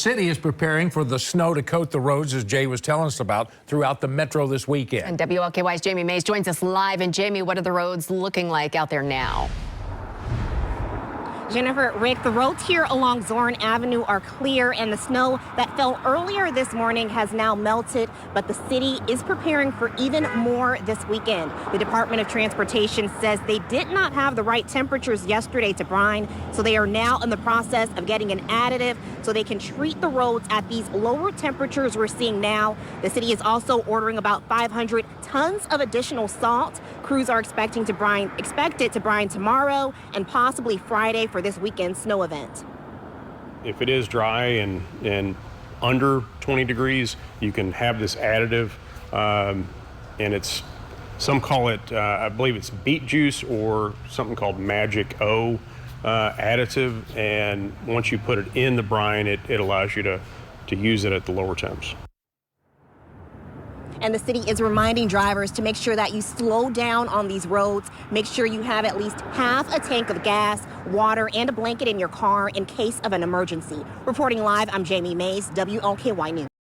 City is preparing for the snow to coat the roads, as Jay was telling us about, throughout the metro this weekend. And WLKY's Jamie Mays joins us live. And Jamie, what are the roads looking like out there now? Jennifer, Rick, the roads here along Zorn Avenue are clear, and the snow that fell earlier this morning has now melted, but the city is preparing for even more this weekend. The Department of Transportation says they did not have the right temperatures yesterday to brine, so they are now in the process of getting an additive so they can treat the roads at these lower temperatures we're seeing now. The city is also ordering about 500 tons of additional salt. Crews are expected to brine tomorrow and possibly Friday for this weekend snow event. If it is dry and under 20 degrees, you can have this additive, and it's, some call it, I believe it's beet juice or something called Magic O additive, and once you put it in the brine, it allows you to use it at the lower temps. And the city is reminding drivers to make sure that you slow down on these roads. Make sure you have at least half a tank of gas, water, and a blanket in your car in case of an emergency. Reporting live, I'm Jamie Mays, WLKY News.